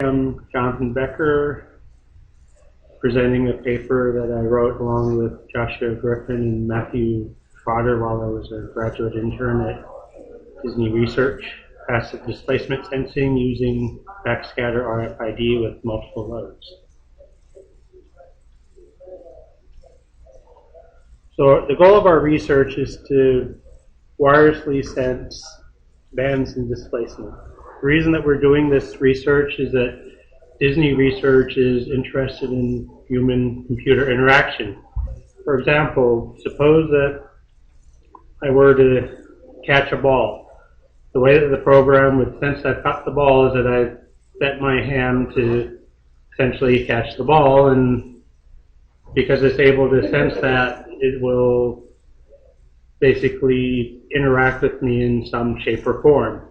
I'm Jonathan Becker, presenting a paper that I wrote along with Joshua Griffin and Matthew Trotter while I was a graduate intern at Disney Research, passive displacement sensing using backscatter RFID with multiple loads. So the goal of our research is to wirelessly sense bands and displacement. The reason that we're doing this research is that Disney Research is interested in human-computer interaction. For example, suppose that I were to catch a ball. The way that the program would sense I've caught the ball is that I set my hand to essentially catch the ball, and because it's able to sense that, it will basically interact with me in some shape or form.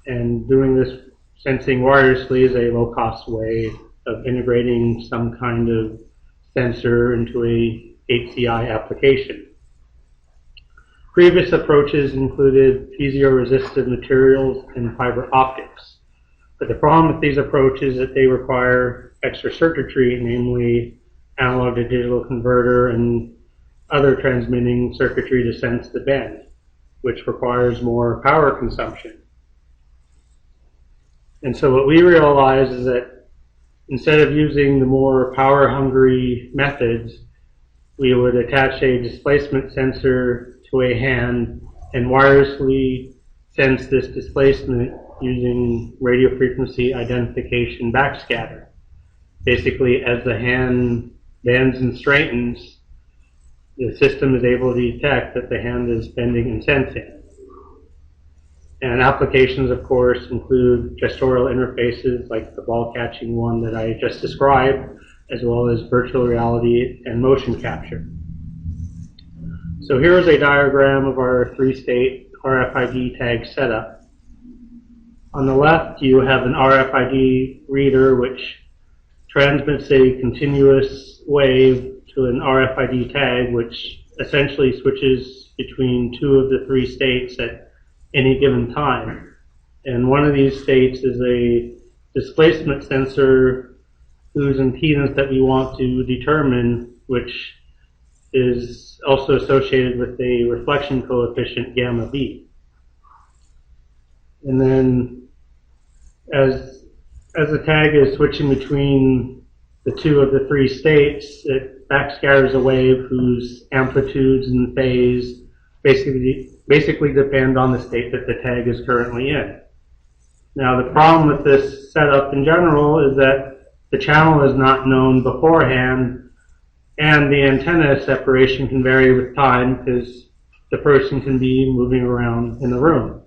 And doing this sensing wirelessly is a low-cost way of integrating some kind of sensor into a HCI application. Previous approaches included piezoresistive materials and fiber optics. But the problem with these approaches is that they require extra circuitry, namely analog to digital converter and other transmitting circuitry to sense the bend, which requires more power consumption. And so what we realized is that instead of using the more power-hungry methods, we would attach a displacement sensor to a hand and wirelessly sense this displacement using radio frequency identification backscatter. Basically, as the hand bends and straightens, the system is able to detect that the hand is bending and sensing. And applications, of course, include gestorial interfaces like the ball catching one that I just described, as well as virtual reality and motion capture. So here is a diagram of our three-state RFID tag setup. On the left, you have an RFID reader which transmits a continuous wave to an RFID tag, which essentially switches between two of the three states at any given time. And one of these states is a displacement sensor whose impedance that we want to determine, which is also associated with a reflection coefficient gamma b. And then as the tag is switching between the two of the three states, it backscatters a wave whose amplitudes and phase basically depend on the state that the tag is currently in. Now, the problem with this setup in general is that the channel is not known beforehand, and the antenna separation can vary with time because the person can be moving around in the room.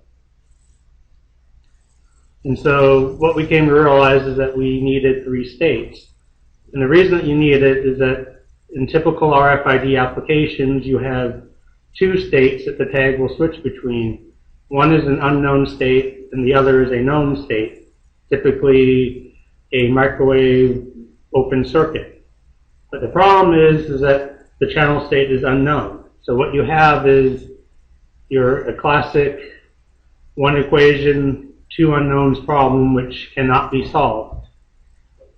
And so what we came to realize is that we needed three states. And the reason that you need it is that in typical RFID applications, you have two states that the tag will switch between. One is an unknown state and the other is a known state, typically a microwave open circuit. But the problem is that the channel state is unknown. So what you have is a classic one equation, two unknowns problem which cannot be solved.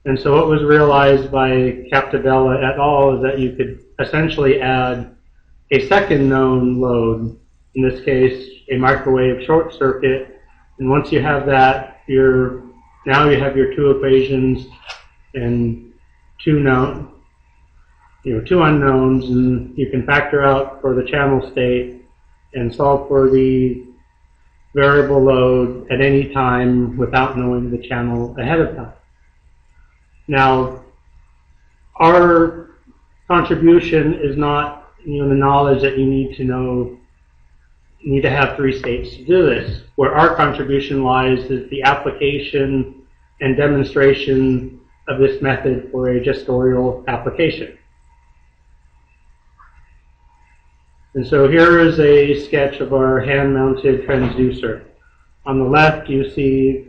And so what was realized by Captabella et al. Is that you could essentially add a second known load, in this case a microwave short circuit, and once you have that, now you have your two equations and two unknowns, and you can factor out for the channel state and solve for the variable load at any time without knowing the channel ahead of time. Now, our contribution is not the knowledge that you need to have three states to do this. Where our contribution lies is the application and demonstration of this method for a gestorial application. And so here is a sketch of our hand-mounted transducer. On the left, you see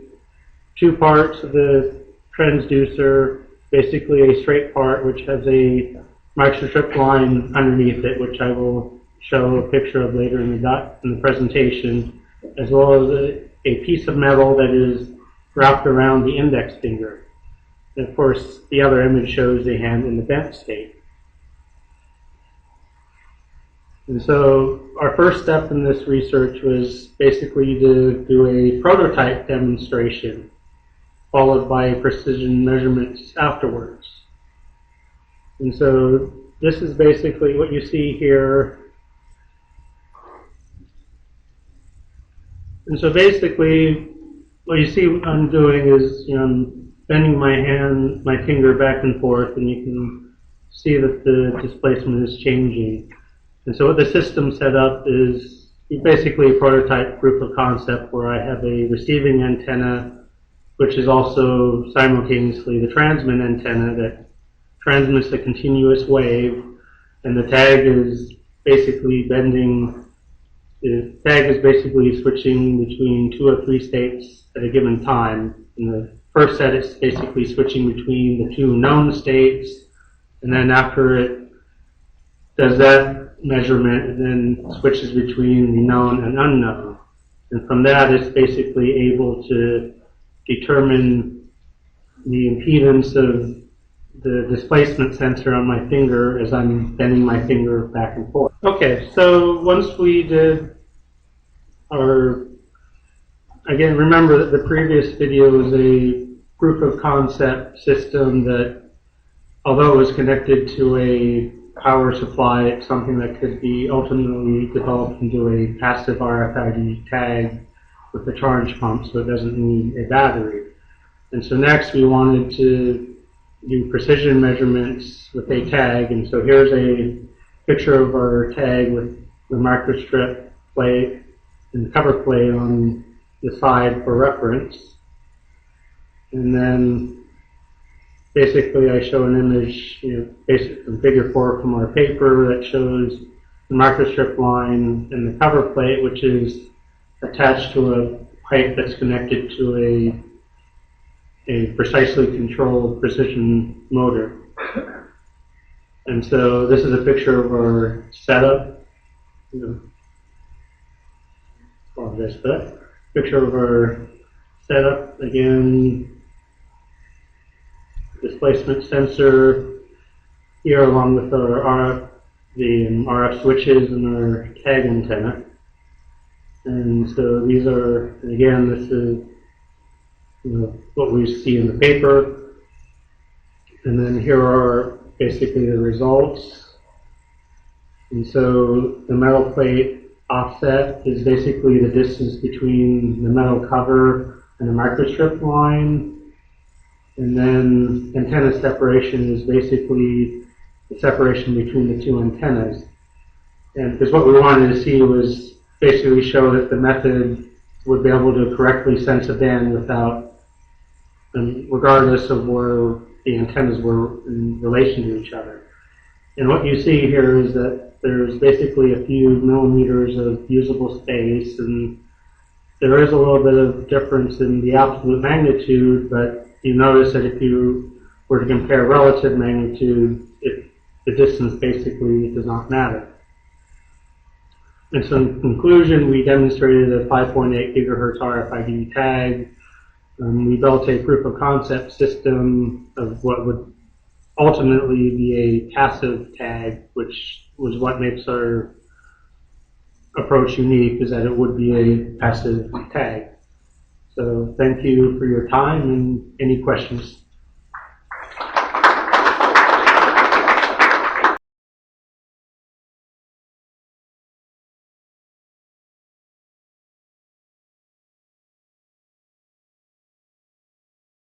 two parts of the transducer, basically a straight part which has a microstrip line underneath it, which I will show a picture of later in the presentation, as well as a piece of metal that is wrapped around the index finger. And of course, the other image shows the hand in the bent state. And so our first step in this research was basically to do a prototype demonstration, followed by precision measurements afterwards. And so this is basically what you see here. And so basically, what you see I'm doing is, I'm bending my finger back and forth, and you can see that the displacement is changing. And so what the system set up is basically a prototype proof of concept where I have a receiving antenna, which is also simultaneously the transmit antenna that transmits a continuous wave, and the tag is basically switching between 2 or 3 states at a given time. In the first set, it's basically switching between the 2 known states, and then after it does that measurement, it then switches between the known and unknown. And from that, it's basically able to determine the impedance of the displacement sensor on my finger as I'm bending my finger back and forth. Okay, so once we did again, remember that the previous video was a proof of concept system that, although it was connected to a power supply, it's something that could be ultimately developed into a passive RFID tag with a charge pump, so it doesn't need a battery. And so next we wanted to do precision measurements with a tag, and so here's a picture of our tag with the microstrip plate and the cover plate on the side for reference. And then basically I show an image, basically from figure 4 from our paper that shows the microstrip line and the cover plate, which is attached to a pipe that's connected to a precisely controlled precision motor. And so this is a picture of our setup. Apologize for that. Picture of our setup. Again, displacement sensor here along with our RF switches and our tag antenna. And so these are, again, this is what we see in the paper. And then here are basically the results. And so the metal plate offset is basically the distance between the metal cover and the microstrip line. And then antenna separation is basically the separation between the 2 antennas. And because what we wanted to see was basically show that the method would be able to correctly sense a band without, regardless of where the antennas were in relation to each other. And what you see here is that there's basically a few millimeters of usable space, and there is a little bit of difference in the absolute magnitude, but you notice that if you were to compare relative magnitude, the distance basically does not matter. And so in conclusion, we demonstrated a 5.8 gigahertz RFID tag. We built a proof of concept system of what would ultimately be a passive tag, which was what makes our approach unique, is that it would be a passive tag. So thank you for your time, and any questions.